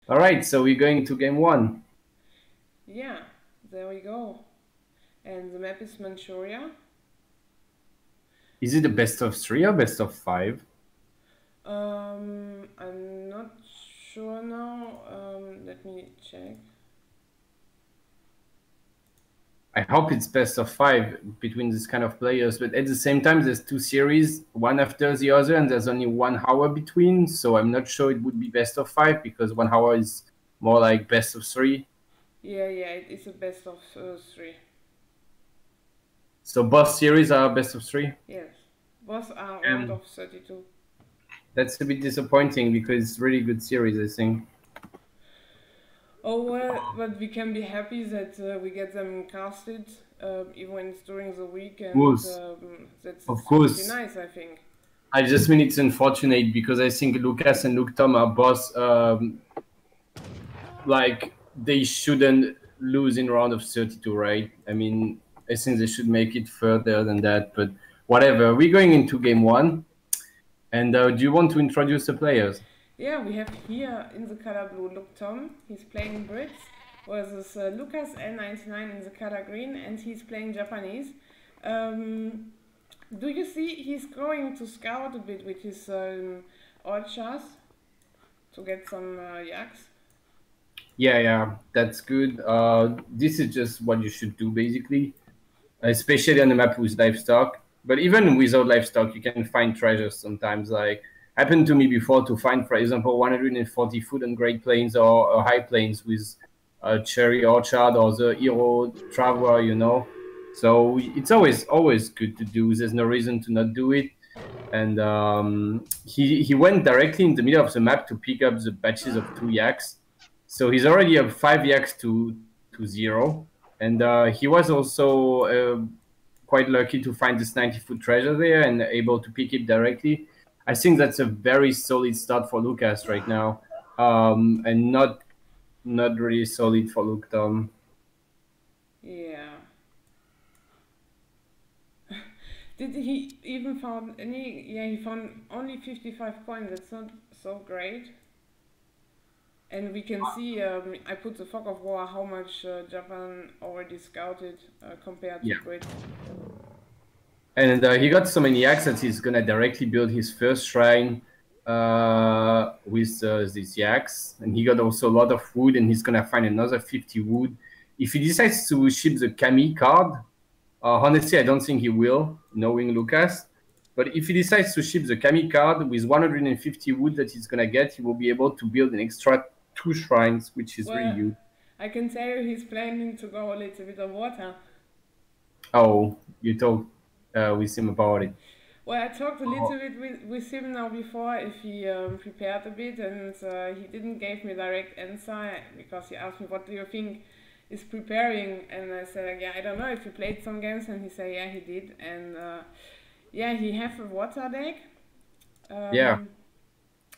All right, so we're going to game one. Yeah, there we go. And the map is Manchuria. Is it a best of 3 or best of 5? I'm not sure now. Let me check. I hope it's best of 5 between this kind of players, but at the same time, there's 2 series, one after the other, and there's only 1 hour between. So I'm not sure it would be best of 5 because 1 hour is more like best of 3. Yeah, it is a best of 3. So both series are best of 3. Yes, both are round of 32. That's a bit disappointing because it's really good series, I think. Oh well, but we can be happy that we get them casted, even when it's during the week, and that's Of pretty course. nice, I think. I just mean it's unfortunate because I think Lucas and Luke Tom are both like they shouldn't lose in round of 32, right? I mean, I think they should make it further than that, but whatever. We're going into game one, and do you want to introduce the players? Yeah, we have here in the color blue Luke Tom. He's playing Brits, versus Lucas L99 in the color green, and he's playing Japanese. Do you see he's going to scout a bit with his orchards to get some yaks? Yeah, that's good. This is just what you should do, basically, especially on the map with livestock. But even without livestock, you can find treasures sometimes. Like happened to me before to find, for example, 140 food on Great Plains or High Plains with a cherry orchard or the hero traveler, you know. So it's always good to do. There's no reason to not do it. And he went directly in the middle of the map to pick up the batches of 2 yaks. So he's already up 5 yaks to 0. And he was also quite lucky to find this 90-foot treasure there and able to pick it directly. I think that's a very solid start for Lucas right now, and not really solid for Luke Tom. Yeah. Did he even found any? Yeah, he found only 55 coins. That's not so great. And we can see, I put the fog of war, how much Japan already scouted compared to Britain. And he got so many yaks that he's gonna directly build his first shrine with these yaks. And he got also a lot of wood, and he's gonna find another 50 wood. If he decides to ship the Kami card, honestly, I don't think he will, knowing Lucas. But if he decides to ship the Kami card with 150 wood that he's gonna get, he will be able to build an extra 2 shrines, which is really good. I can tell you he's planning to go a little bit of water. Oh, you talked with him about it. Well, I talked a little bit with him now before if he prepared a bit, and he didn't give me direct answer because he asked me, what do you think is preparing? And I said, yeah, I don't know if he played some games, and he said, yeah, he did. And yeah, he have a water deck. Yeah.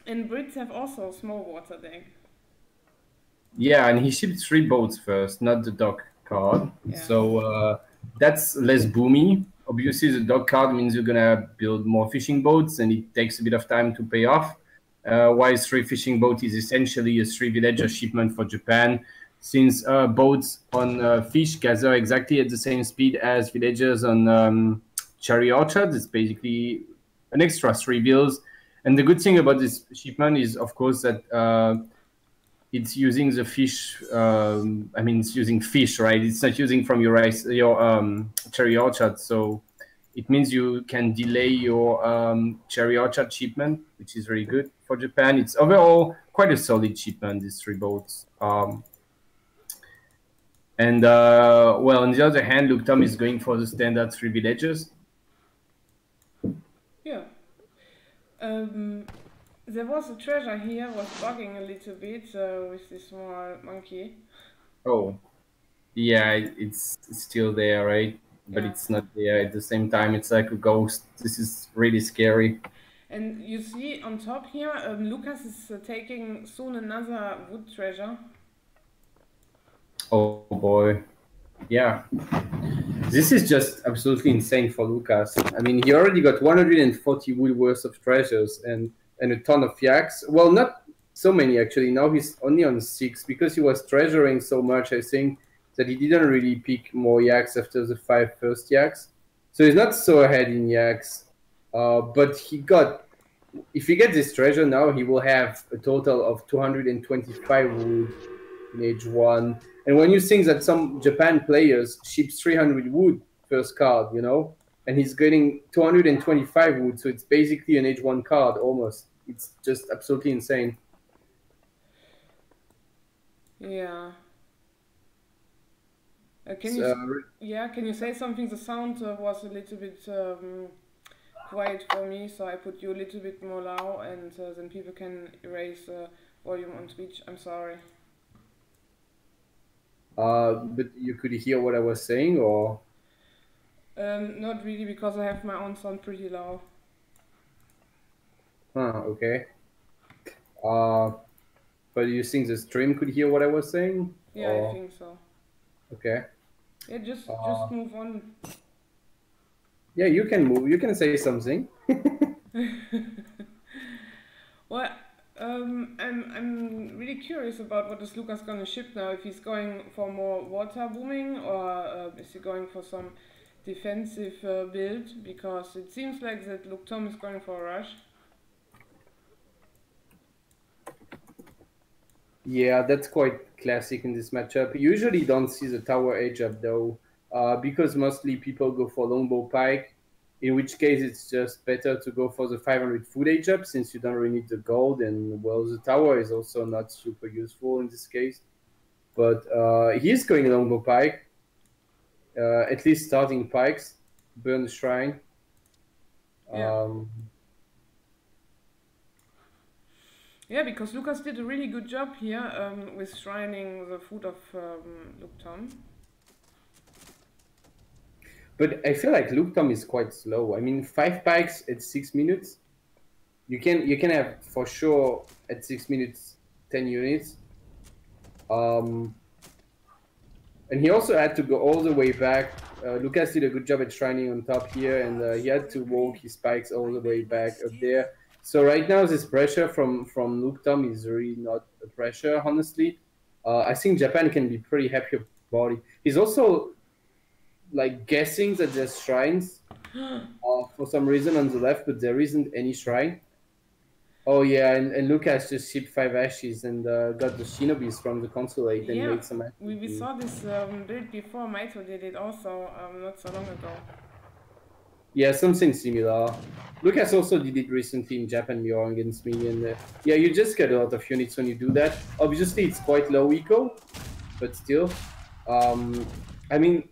And Brits have also a small water deck. Yeah, and he shipped 3 boats first, not the dock card. Yeah. So that's less boomy. Obviously, the dock card means you're gonna build more fishing boats, and it takes a bit of time to pay off. While 3 fishing boat is essentially a 3 villager shipment for Japan, since boats on fish gather exactly at the same speed as villagers on cherry orchards. It's basically an extra 3 bills. And the good thing about this shipment is, of course, that it's using the fish. I mean, it's using fish, right? It's not using from your cherry orchard. So it means you can delay your cherry orchard shipment, which is very good for Japan. It's overall quite a solid shipment, these 3 boats. And well, on the other hand, Luke Tom is going for the standard 3 villages. Yeah. There was a treasure here, was bugging a little bit with this small monkey. Oh, yeah, it's still there, right? But it's not there at the same time. It's like a ghost. This is really scary. And you see on top here, Lucas is taking soon another wood treasure. Oh boy. Yeah. This is just absolutely insane for Lucas. I mean, he already got 140 wood worth of treasures and a ton of yaks. Well, not so many actually. Now he's only on 6 because he was treasuring so much, I think, that he didn't really pick more yaks after the 5 first yaks. So he's not so ahead in yaks. But if he gets this treasure now, he will have a total of 225 wood in age 1. And when you think that some Japan players ship 300 wood first card, you know, and he's getting 225 wood, so it's basically an age 1 card almost. It's just absolutely insane. Yeah. So, Can you say something? The sound was a little bit quiet for me, so I put you a little bit more loud, and then people can erase volume on Twitch. I'm sorry. but you could hear what I was saying, or? Not really, because I have my own sound pretty low. Okay. But you think the stream could hear what I was saying? Yeah, or? I think so. Okay. Yeah, just move on. Yeah, you can move. You can say something. Well, I'm really curious about what is Lucas gonna ship now. If he's going for more water booming, or is he going for some defensive build? Because it seems like that Luke Tom is going for a rush. Yeah, that's quite classic in this matchup. You usually don't see the tower edge up though, because mostly people go for longbow pike, in which case it's just better to go for the 500 foot edge up since you don't really need the gold, and well, the tower is also not super useful in this case. But he's going longbow pike, at least starting pikes, burn the shrine. Yeah. Yeah, because Lucas did a really good job here with shrining the foot of Luke Tom. But I feel like Luke Tom is quite slow. I mean, 5 pikes at 6 minutes. You can have for sure at 6 minutes 10 units. And he also had to go all the way back. Lucas did a good job at shrining on top here, and he had to walk his spikes all the way back up there. So right now, this pressure from Luke Tom is really not a pressure, honestly. I think Japan can be pretty happy about it. He's also like guessing that there's shrines for some reason on the left, but there isn't any shrine. Oh yeah, and Lucas just shipped 5 ashes and got the shinobis from the consulate and made some. We saw this build before. Maito did it also not so long ago. Yeah, something similar. Lucas also did it recently in Japan mirror against me, and yeah, you just get a lot of units when you do that. Obviously, it's quite low eco, but still. I mean,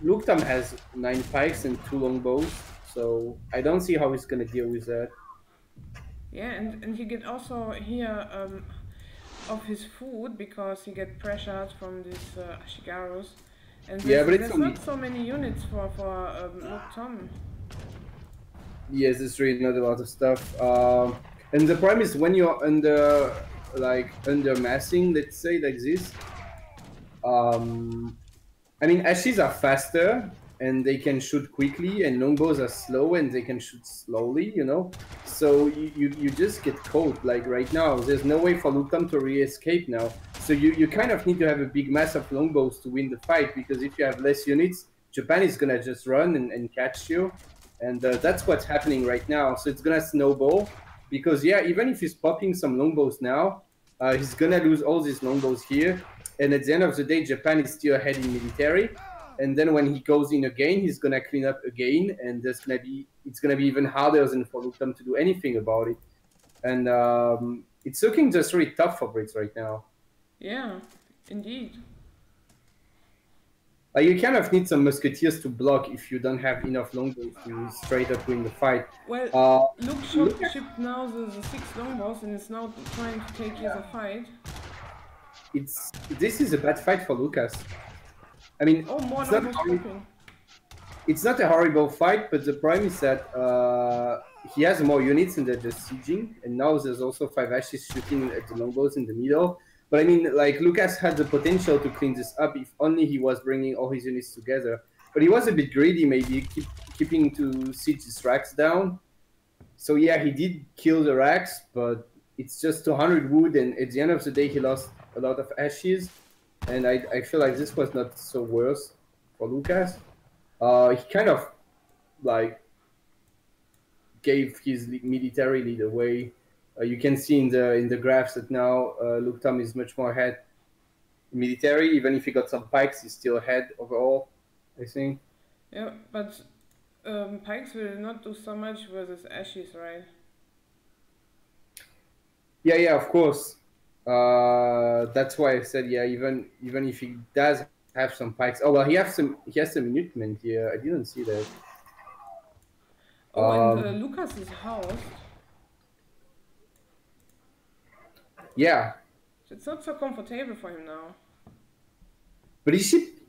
Luke Tam has 9 pikes and 2 longbows, so I don't see how he's gonna deal with that. Yeah, and he get also here of his food because he get pressured from these Ashigarus. And there's not so many units for Luke Tom. Yes, it's really not a lot of stuff. And the problem is when you're under massing, let's say like this. I mean, ashes are faster and they can shoot quickly, and longbows are slow and they can shoot slowly, you know. So you just get caught. Like right now, there's no way for Luke Tom to re-escape now. So you kind of need to have a big mass of longbows to win the fight, because if you have less units, Japan is gonna just run and catch you, and that's what's happening right now. So it's gonna snowball, because yeah, even if he's popping some longbows now, he's gonna lose all these longbows here, and at the end of the day, Japan is still ahead in military. And then when he goes in again, he's gonna clean up again, and it's gonna be even harder than for Luke Tom to do anything about it. And it's looking just really tough for Brits right now. Yeah, indeed. You kind of need some musketeers to block if you don't have enough longbows to straight up win the fight. Well, Luke shipped now the 6 longbows and is now trying to take here the fight. This is a bad fight for Lucas. I mean, it's not a horrible fight, but the problem is that he has more units and they're just sieging, and now there's also 5 ashes shooting at the longbows in the middle. But I mean, like, Lucas had the potential to clean this up if only he was bringing all his units together. But he was a bit greedy, maybe, keeping to siege his racks down. So yeah, he did kill the racks, but it's just 200 wood, and at the end of the day, he lost a lot of ashes, and I feel like this was not so worse for Lucas. He kind of like gave his military lead away. You can see in the graphs that now Luke Tom is much more ahead military. Even if he got some pikes, he's still ahead overall, I think. Yeah, but pikes will not do so much versus ashes, right? Yeah, of course. That's why I said even if he does have some pikes. Oh well, he has some minutemen here. I didn't see that. Oh, and Lucas is housed. Yeah. It's not so comfortable for him now. But he shipped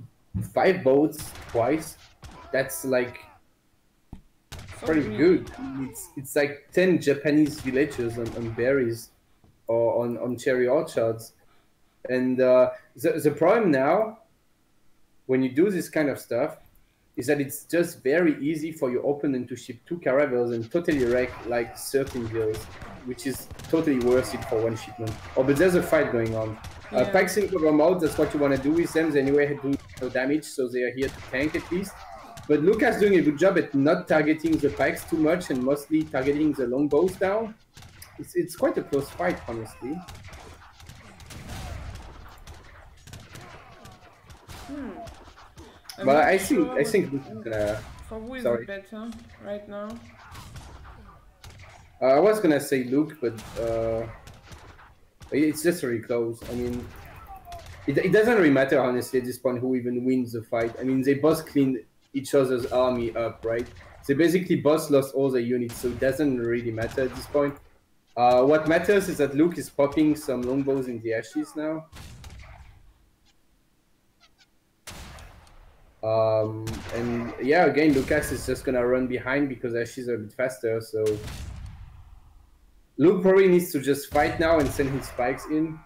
5 boats twice. That's like pretty good. It's like 10 Japanese villages on berries or on cherry orchards. And the problem now, when you do this kind of stuff, is that it's just very easy for your opponent to ship 2 caravels and totally wreck like 13 villas, which is totally worth it for one shipment. Oh, but there's a fight going on. Yeah. Pikes in cover mode, that's what you want to do with them. They anyway do no damage, so they are here to tank at least. But Lucas doing a good job at not targeting the pikes too much and mostly targeting the longbows down. It's quite a close fight, honestly. But I think this is gonna. For who is it better right now? I was gonna say Luke, but it's just very close. I mean, it doesn't really matter honestly at this point who even wins the fight. I mean, they both cleaned each other's army up, right? They basically both lost all their units, so it doesn't really matter at this point. What matters is that Luke is popping some longbows in the ashes now. And yeah, again, Lucas is just gonna run behind because ashes are a bit faster, so Luke probably needs to just fight now and send his spikes in.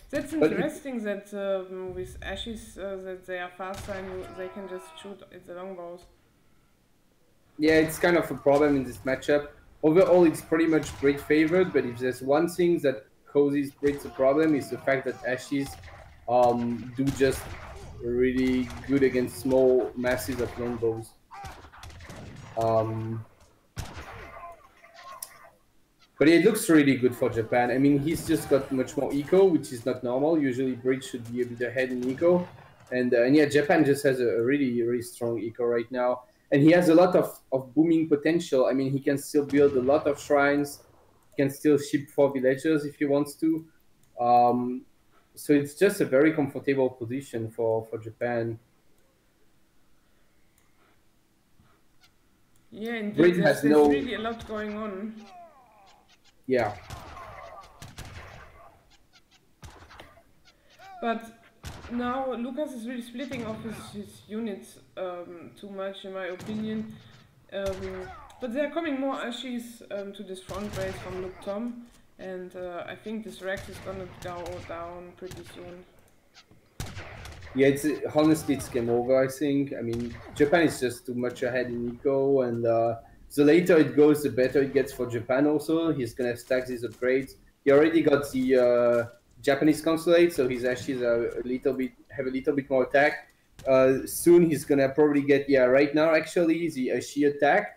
That's interesting that with ashes that they are faster and they can just shoot at the longbows. Yeah, it's kind of a problem in this matchup. Overall, it's pretty much Brit favored, but if there's one thing that causes Brits a problem is the fact that ashes do just really good against small masses of longbows. But it looks really good for Japan. I mean, he's just got much more eco, which is not normal. Usually, Brits should be a bit ahead in eco. And yeah, Japan just has a really strong eco right now. And he has a lot of booming potential. I mean, he can still build a lot of shrines. He can still ship 4 villagers if he wants to. So it's just a very comfortable position for Japan. Yeah, indeed. There's really a lot going on. Yeah. But now Lucas is really splitting off his units too much, in my opinion. But there are coming more ashes to this front base from Luke Tom, and I think this Rex is gonna go down pretty soon. Yeah, honestly it's game over, I think. I mean, Japan is just too much ahead in eco, and the later it goes, the better it gets for Japan also. He's gonna stack these upgrades. He already got the Japanese consulate, so his ashes are have a little bit more attack. Soon he's gonna probably get, right now actually, the Ashi attack.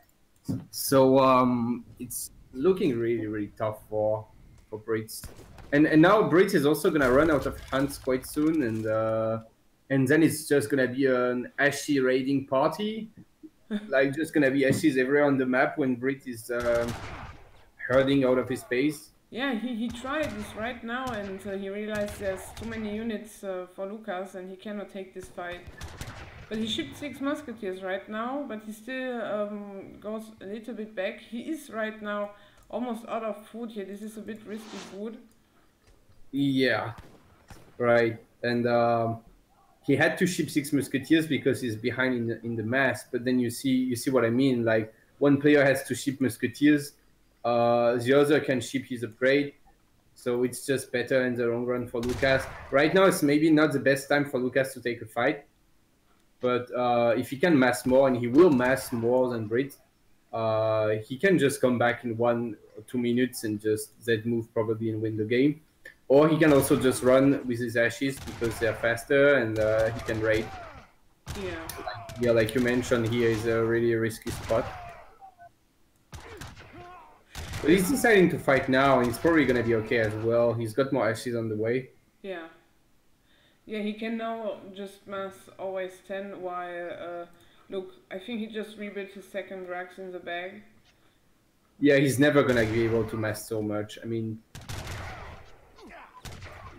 So it's looking really tough for Brits. And now Brits is also gonna run out of hunts quite soon, and then it's just gonna be an Ashi raiding party. Like just gonna be ashes everywhere on the map when Brit is herding out of his base. Yeah, he tried this right now, and he realized there's too many units for Lucas and he cannot take this fight. But he shipped 6 musketeers right now, but he still goes a little bit back. He is right now almost out of food here. This is a bit risky food. Yeah, right. And he had to ship 6 musketeers because he's behind in the mass. But then you see what I mean. Like one player has to ship musketeers, the other can ship his upgrade. So it's just better in the long run for Lucas. Right now, it's maybe not the best time for Lucas to take a fight. But if he can mass more, and he will mass more than Brit, he can just come back in 1 or 2 minutes and just Z move probably and win the game. Or he can also just run with his ashes because they're faster and he can raid. Yeah, like you mentioned, here is a really risky spot. But he's deciding to fight now, and he's probably gonna be okay as well. He's got more ashes on the way. Yeah. Yeah, he can now just mass always 10 while, look, I think he just rebuilt his second Rax in the bag. Yeah, he's never gonna be able to mass so much. I mean,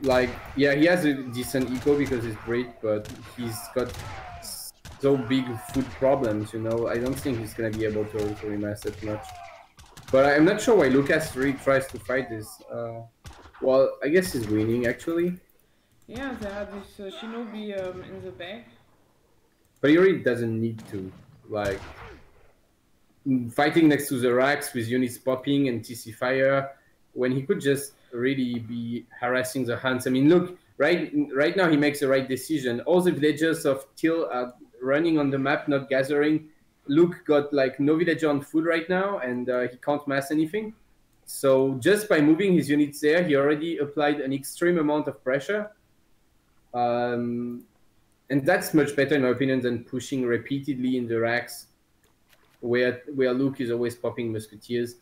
like, yeah, he has a decent eco because he's great, but he's got so big food problems, you know. I don't think he's gonna be able to remass that much. But I'm not sure why Lucas really tries to fight this. Well, I guess he's winning actually. Yeah, they had this Shinobi in the back. But he really doesn't need to. Like, fighting next to the racks with units popping and TC fire, when he could just really be harassing the Huns. I mean, look, right now he makes the right decision. All the villagers of Till are running on the map, not gathering. Luke got like no villager on food right now, and he can't mass anything. So just by moving his units there, he already applied an extreme amount of pressure. And that's much better, in my opinion, than pushing repeatedly in the racks, where Luke is always popping musketeers.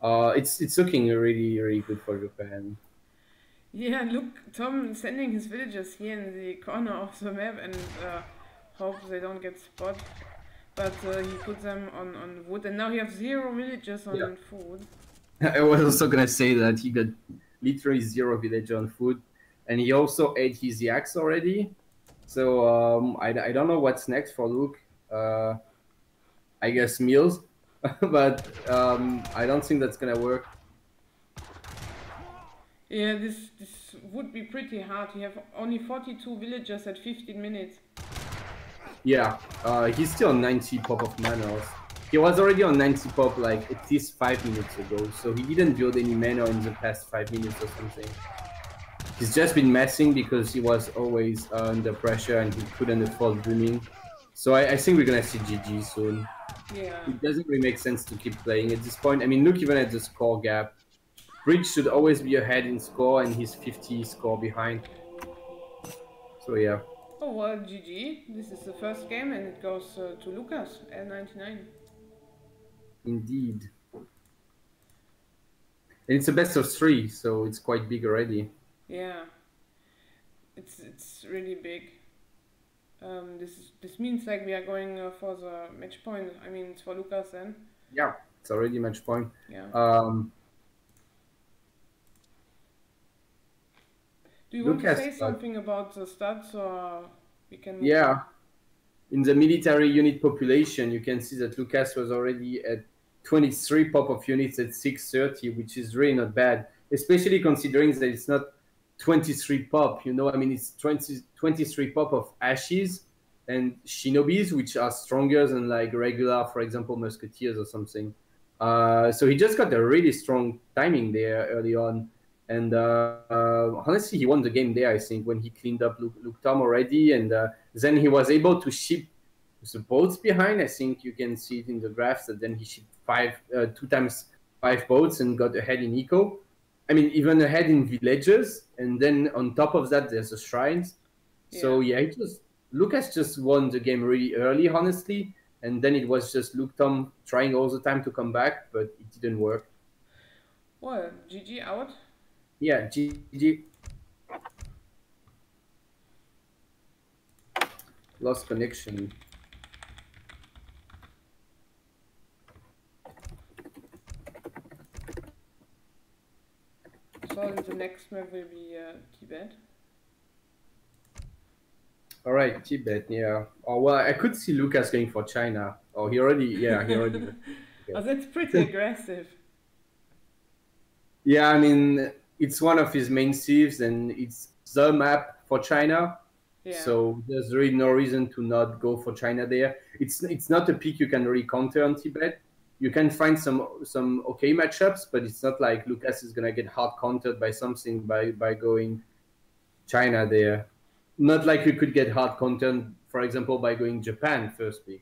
It's looking really, really good for Japan. Yeah, look, Tom sending his villagers here in the corner of the map and hope they don't get spotted. But he put them on wood, and now he has 0 villagers on food. I was also gonna say that he got literally 0 villager on food, and he also ate his yaks already. So I don't know what's next for Luke. I guess meals, but I don't think that's gonna work. Yeah, this would be pretty hard. You have only 42 villagers at 15 minutes. Yeah, he's still on 90 pop of mana. He was already on 90 pop like at least 5 minutes ago, so he didn't build any mana in the past 5 minutes or something. He's just been messing because he was always under pressure and he couldn't afford booming. So I think we're gonna see GG soon. Yeah. It doesn't really make sense to keep playing at this point. I mean, look even at the score gap. Bridge should always be ahead in score, and he's 50 score behind. So yeah. Oh well, GG. This is the first game, and it goes to Lucas, L99. Indeed. And it's a best of 3, so it's quite big already. Yeah. It's really big. This means like we are going for the match point. I mean, it's for Lucas then. Yeah, it's already match point. Yeah. Do you want to say something about the stats, or we can? Yeah. In the military unit population, you can see that Lucas was already at 23 pop of units at 630, which is really not bad, especially considering that it's not 23 pop, you know. I mean, it's 23 pop of ashes and shinobis, which are stronger than like regular, for example, musketeers or something. So he just got a really strong timing there early on. And honestly, he won the game there, I think, when he cleaned up Luke Tom already. And then he was able to ship the boats behind. I think you can see it in the graphs that then he shipped 2 times 5 boats and got ahead in eco. I mean, even ahead in villages. And then on top of that, there's the shrines. Yeah. So yeah, Lucas just won the game really early, honestly. And then it was just Luke Tom trying all the time to come back, but it didn't work. Well, GG out. Yeah, GG. Lost connection. So the next map will be Tibet. All right, Tibet, yeah. Oh, well, I could see Lucas going for China. Oh, he already. Yeah. Oh, that's pretty aggressive. Yeah, I mean, it's one of his main sieves, and it's the map for China. Yeah. So there's really no reason to not go for China there. It's not a pick you can really counter on Tibet. You can find some okay matchups, but it's not like Lucas is gonna get hard countered by something by going China there. Not like you could get hard countered, for example, by going Japan first pick.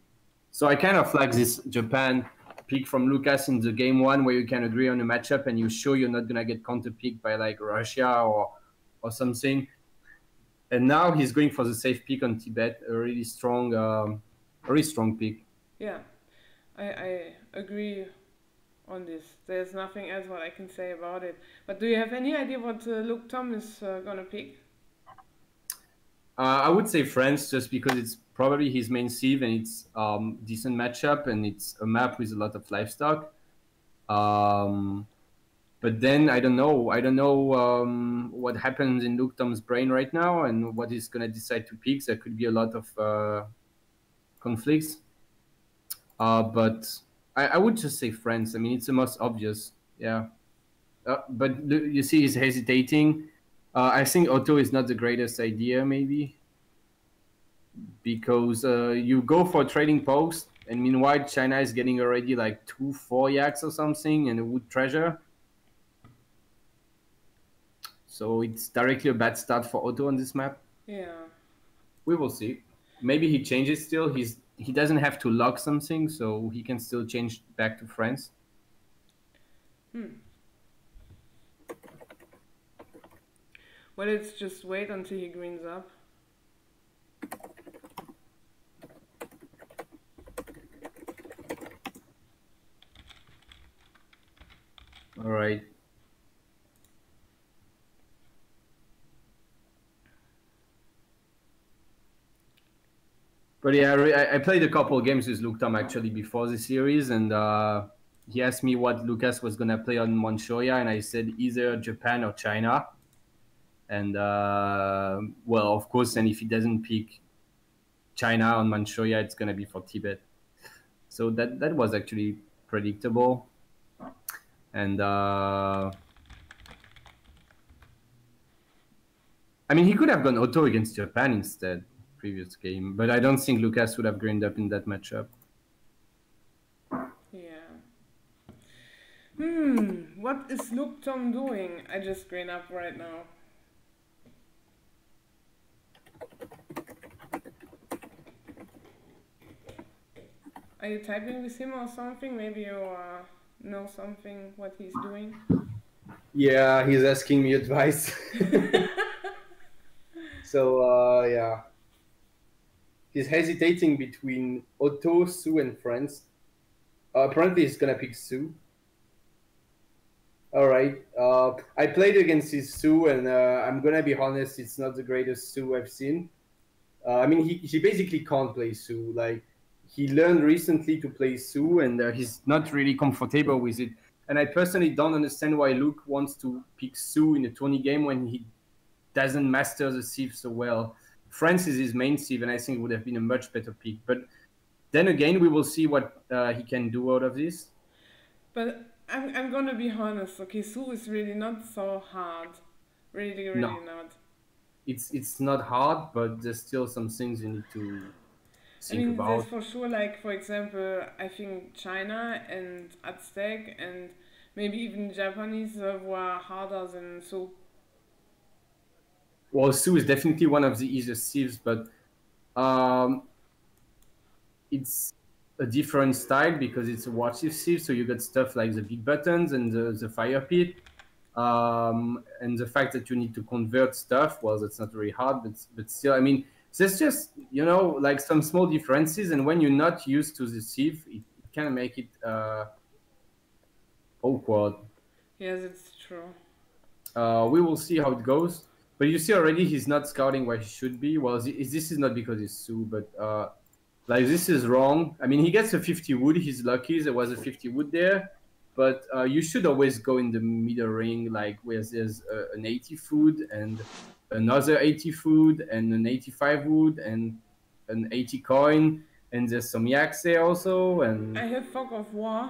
So I kind of like this Japan pick from Lucas in the game one where you can agree on a matchup and you're sure you're not gonna get counter picked by like Russia or something. And now he's going for the safe pick on Tibet, a really strong pick. Yeah, I agree on this. There's nothing else what I can say about it. But do you have any idea what Luke Tom is gonna pick? I would say France just because it's probably his main sieve and it's decent matchup and it's a map with a lot of livestock. But then I don't know. I don't know what happens in Luke Tom's brain right now and what he's gonna decide to pick. There could be a lot of conflicts. But I would just say France. I mean, it's the most obvious. Yeah. But you see, he's hesitating. I think Otto is not the greatest idea, maybe, because you go for a trading post, and meanwhile China is getting already like 2-4 yaks or something and a wood treasure. So it's directly a bad start for Otto on this map. Yeah. We will see. Maybe he changes still. He doesn't have to lock something, so he can still change back to France. Well, let's just wait until he greens up. All right. But yeah, I played a couple of games with Luke Tom actually before the series, and he asked me what Lucas was gonna play on Manchuria, and I said either Japan or China. And well, of course, and if he doesn't pick China on Manchuria, it's gonna be for Tibet. So that was actually predictable. And I mean, he could have gone Otto against Japan instead. Previous game, but I don't think Lucas would have greened up in that matchup. Yeah. What is Luke Tom doing? I just green up right now. Are you typing with him or something? Maybe you know something what he's doing. Yeah, he's asking me advice. So yeah. He's hesitating between Otto, Sue, and France. Apparently, he's gonna pick Sue. All right. I played against his Sue, and I'm gonna be honest, it's not the greatest Sue I've seen. I mean, he basically can't play Sue. Like, he learned recently to play Sue, and he's not really comfortable with it. And I personally don't understand why Luke wants to pick Sue in a tourney game when he doesn't master the sieve so well. France is his main sieve, and I think it would have been a much better pick. But then again, we will see what he can do out of this. But I'm gonna be honest, okay, Sue is really not so hard. Really not. It's not hard, but there's still some things you need to think about. There's for sure, like, for example, I think China and Aztec and maybe even Japanese were harder than Sue. Well, Sue is definitely one of the easiest sieves, but it's a different style because it's a watch sieve, so you got stuff like the big buttons and the fire pit, and the fact that you need to convert stuff. Well, that's not very hard, but still, I mean, there's just, you know, like some small differences, and when you're not used to the sieve, it can make it awkward. Yes, it's true. We will see how it goes. But you see already he's not scouting where he should be. Well, this is not because he's Sue, but like, this is wrong. I mean, he gets a 50 wood. He's lucky there was a 50 wood there. But you should always go in the middle ring, like where there's an 80 food and another 80 food and an 85 wood and an 80 coin. And there's some yaks there also. And I have fog of war.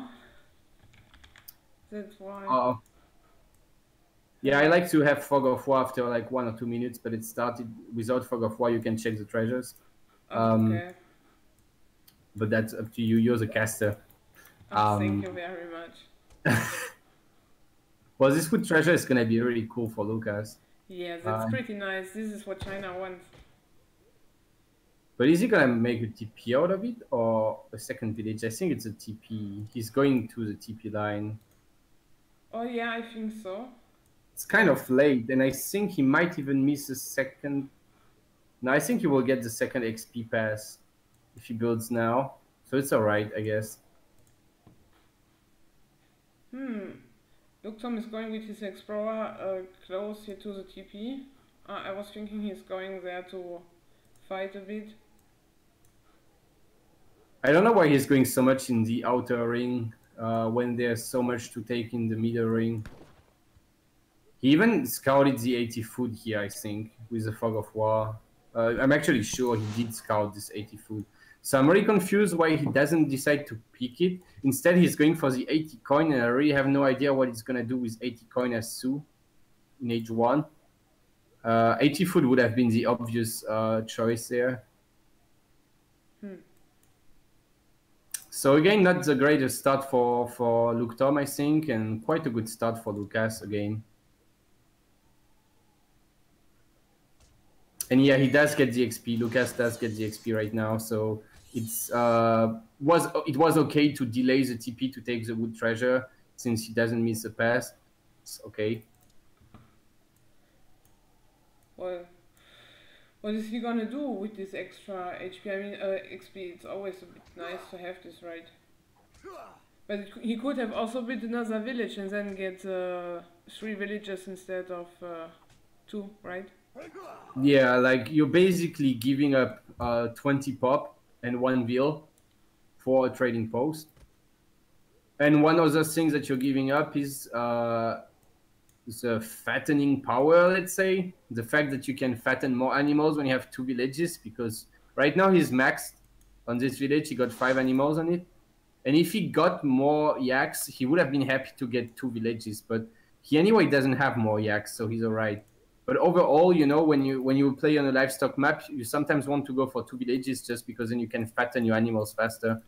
That's why. Yeah, I like to have fog of war after like 1 or 2 minutes, but it started without fog of war. You can check the treasures. Okay. But that's up to you. You're the caster. Thank you very much. Well, this wood treasure is gonna be really cool for Lucas. Yeah, that's pretty nice. This is what China wants. But is he gonna make a TP out of it or a second village? I think it's a TP. He's going to the TP line. Oh yeah, I think so. It's kind of late, and I think he might even miss a second. No, I think he will get the second XP pass if he builds now. So it's alright, I guess. Look, Tom is going with his explorer close here to the TP. I was thinking he's going there to fight a bit. I don't know why he's going so much in the outer ring when there's so much to take in the middle ring. He even scouted the 80 food here, I think, with the Fog of War. I'm actually sure he did scout this 80 food. So I'm really confused why he doesn't decide to pick it. Instead, he's going for the 80 coin, and I really have no idea what he's going to do with 80 coin as Su in age 1. 80 food would have been the obvious choice there. So again, not the greatest start for Luke Tom, I think, and quite a good start for Lucas again. And yeah, he does get the XP. Lucas does get the XP right now, so it was okay to delay the TP to take the wood treasure since he doesn't miss a pass. It's okay. Well, what is he gonna do with this extra HP? I mean, XP. It's always a bit nice to have this, right? But he could have also built another village and then get 3 villages instead of 2, right? Yeah, like you're basically giving up 20 pop and 1 bill for a trading post. And one of the things that you're giving up is the fattening power, let's say. The fact that you can fatten more animals when you have 2 villages, because right now he's maxed on this village. He got 5 animals on it. And if he got more yaks, he would have been happy to get 2 villages. But he anyway doesn't have more yaks, so he's all right. But overall, you know, when you play on a livestock map, you sometimes want to go for 2 villages just because then you can fatten your animals faster.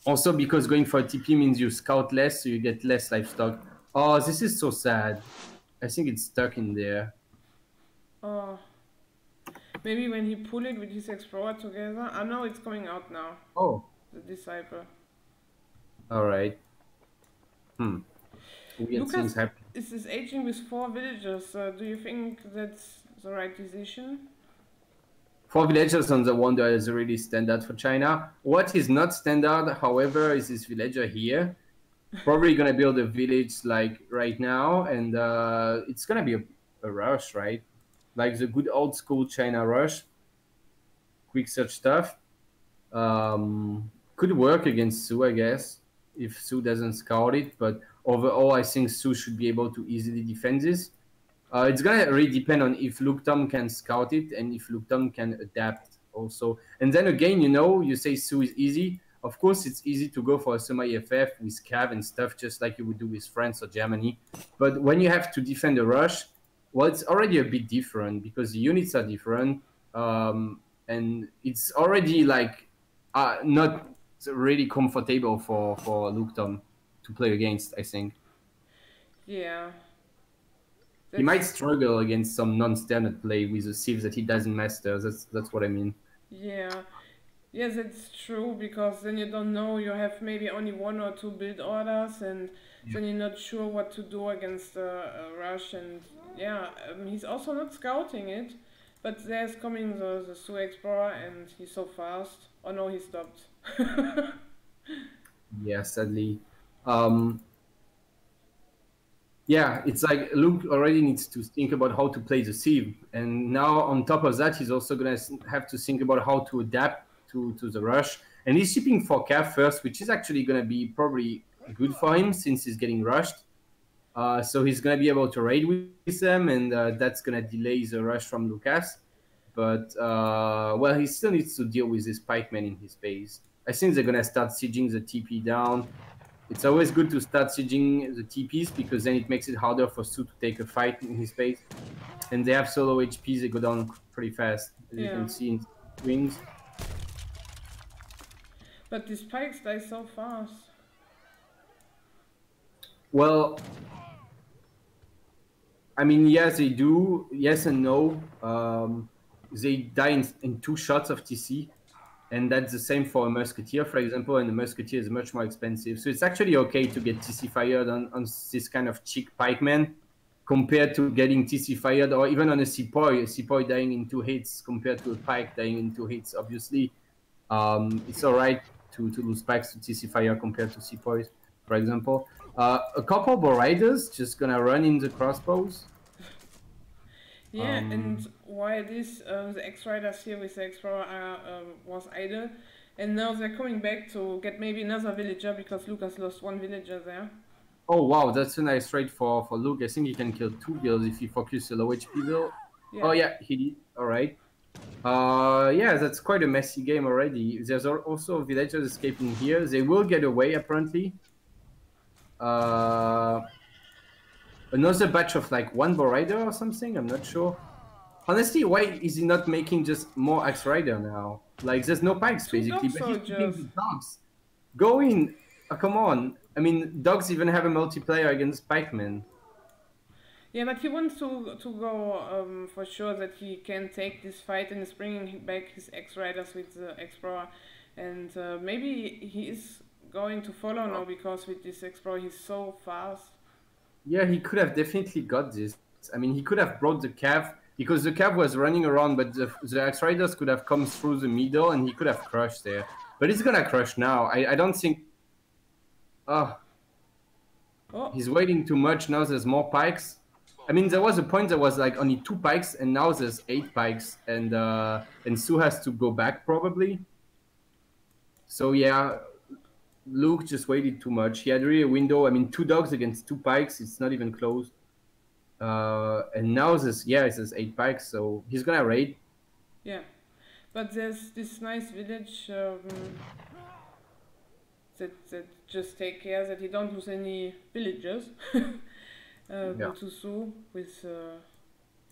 Also because going for a TP means you scout less, so you get less livestock. Oh, this is so sad. I think it's stuck in there. Oh, maybe when he pull it with his explorer together. I know it's coming out now. Oh. The disciple. All right. Weird things happen. Is aging with 4 villagers. Do you think that's the right decision? 4 villagers on the Wonder is really standard for China. What is not standard, however, is this villager here. Probably gonna build a village like right now, and it's gonna be a rush, right? Like the good old school China rush. Quick search stuff. Could work against Su, I guess, if Su doesn't scout it, but overall, I think Su should be able to easily defend this. It's gonna really depend on if Luke Tom can scout it and if Luke Tom can adapt also. And then again, you know, you say Su is easy. Of course, it's easy to go for a semi-FF with cav and stuff, just like you would do with France or Germany. But when you have to defend a rush, well, it's already a bit different because the units are different. And it's already like not really comfortable for Luke Tom to play against, I think. Yeah. He might struggle against some non-standard play with a sieve that he doesn't master. That's what I mean. Yeah. Yes, it's true, because then you don't know, you have maybe only 1 or 2 build orders, and then you're not sure what to do against a rush, and yeah, he's also not scouting it, but there's coming the Su Explorer, and he's so fast. Oh no, he stopped. Yeah, sadly. Yeah, it's like Luke already needs to think about how to play the sieve, and now on top of that, he's also gonna have to think about how to adapt to the rush. And he's shipping for Cav first, which is actually gonna be probably good for him since he's getting rushed. So he's gonna be able to raid with them, and that's gonna delay the rush from Lucas. But well, he still needs to deal with this pikeman in his base. I think they're gonna start sieging the TP down. It's always good to start sieging the TPs because then it makes it harder for Su to take a fight in his base. And they have solo HPs, they go down pretty fast, as you can see in wings. But these pikes die so fast. Well, I mean, yes, they do. Yes and no. they die in 2 shots of TC. And that's the same for a musketeer, for example, and a musketeer is much more expensive. So it's actually okay to get TC fired on this kind of cheap pikeman compared to getting TC fired, or even on a sepoy dying in 2 hits compared to a pike dying in 2 hits. Obviously, it's all right to lose pikes to TC fire compared to sepoys, for example. A couple of riders just gonna run in the crossbows. Yeah, and while this the X-Riders here with the Explorer was idle, and now they're coming back to get maybe another villager because Lucas lost 1 villager there. Oh wow, that's a nice trade for Luke. I think he can kill 2 builds if he focuses a low HP build. Yeah. Oh yeah, he did. All right. Yeah, that's quite a messy game already. There's also villagers escaping here. They will get away apparently. Another batch of like 1 Bow Rider or something. I'm not sure. Honestly, why is he not making just more Axe Rider now? Like, there's no pikes basically, but he's keeping the dogs. Go in. Oh, come on. I mean, dogs even have a multiplayer against pikemen. Yeah, but he wants to go for sure that he can take this fight and is bringing back his X-Riders with the Explorer. And maybe he is going to follow now because with this Explorer he's so fast. Yeah, he could have definitely got this. I mean, he could have brought the Cav because the Cav was running around, but the X-Riders could have come through the middle and he could have crushed there. But he's gonna crush now. I don't think... Oh. He's waiting too much. Now there's more pikes. I mean, there was a point there was like only 2 pikes, and now there's 8 pikes, and Sue has to go back probably. So yeah, Luke just waited too much. He had really a window. I mean, 2 dogs against 2 pikes. It's not even close. And now there's 8 pikes, so he's gonna raid. Yeah, but there's this nice village that just take care that he don't lose any villagers. To Sue with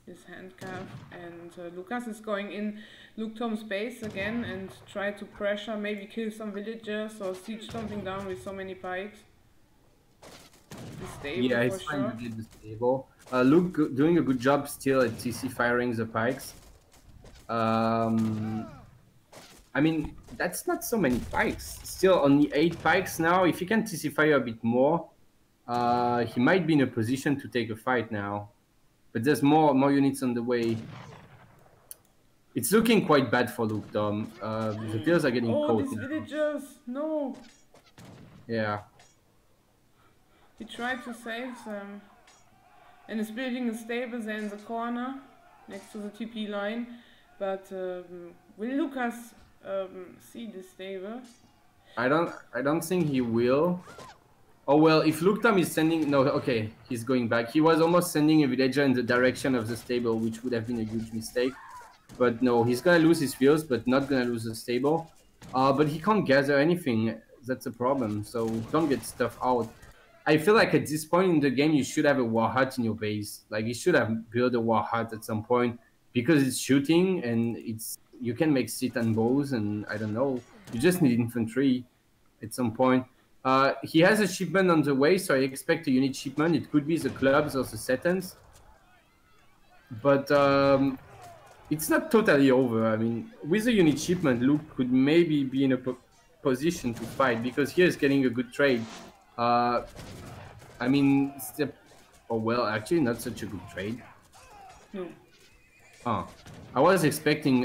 his handcuff, and Lucas is going in Luke Tom's base again and try to pressure, maybe kill some villagers or siege something down with so many pikes. The stable, yeah, he's trying to get the stable. Luke doing a good job still at TC firing the pikes. I mean, that's not so many pikes. Still only 8 pikes now. If he can TC fire a bit more, he might be in a position to take a fight now, but there's more units on the way. It's looking quite bad for Luke Tom. The players are getting caught. Oh, these villagers! No! Yeah. He tried to save them. And is building a stable there in the corner, next to the TP line. But will Lucas see the stable? I don't think he will. Oh well, if Luke Tom is sending... No, okay, he's going back. He was almost sending a villager in the direction of the stable, which would have been a huge mistake. But no, he's gonna lose his fields, but not gonna lose the stable. But he can't gather anything. That's a problem, so don't get stuff out. I feel like at this point in the game, you should have a war hut in your base. Like, you should have built a war hut at some point, because it's shooting, and you can make sit and bows, and I don't know. You just need infantry at some point. He has a shipment on the way, so I expect a unit shipment. It could be the clubs or the setons. But it's not totally over. I mean, with a unit shipment, Luke could maybe be in a position to fight, because here is getting a good trade. I mean, oh well, actually not such a good trade. No. Oh, I was expecting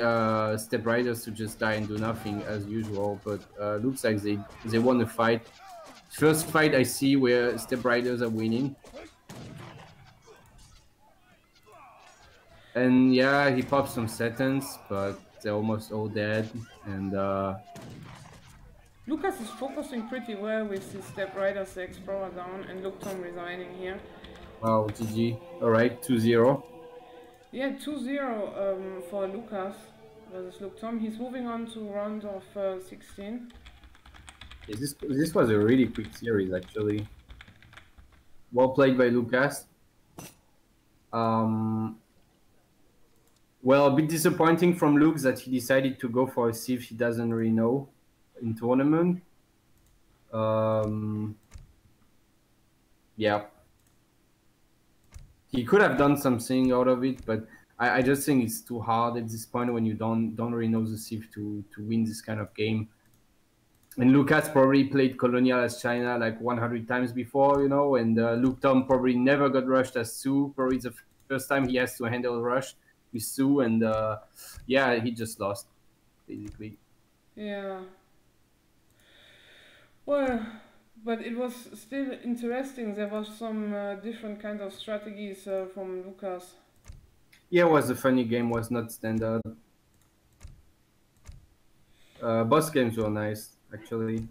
Step Riders to just die and do nothing as usual, but looks like they won the fight. First fight I see where Step Riders are winning. And yeah, he popped some settings, but they're almost all dead. And Lucas is focusing pretty well with his Step Riders, the Explorer down, and Luke Tom resigning here. Wow, GG. Alright, 2-0. Yeah, 2-0 for Lucas versus Luke Tom. He's moving on to round of 16. Yeah, this was a really quick series, actually. Well played by Lucas. Well, a bit disappointing from Luke that he decided to go for a sieve he doesn't really know in tournament. Yeah. He could have done something out of it, but I just think it's too hard at this point when you don't really know the Civ to win this kind of game. And Lucas probably played Colonial as China like 100 times before, you know, and Luke Tom probably never got rushed as Sue. Probably the first time he has to handle rush with Sue, and yeah, he just lost, basically. Yeah. Well, but it was still interesting. There was some different kind of strategies from Lucas. Yeah, it was a funny game, was not standard. Boss games were nice, actually.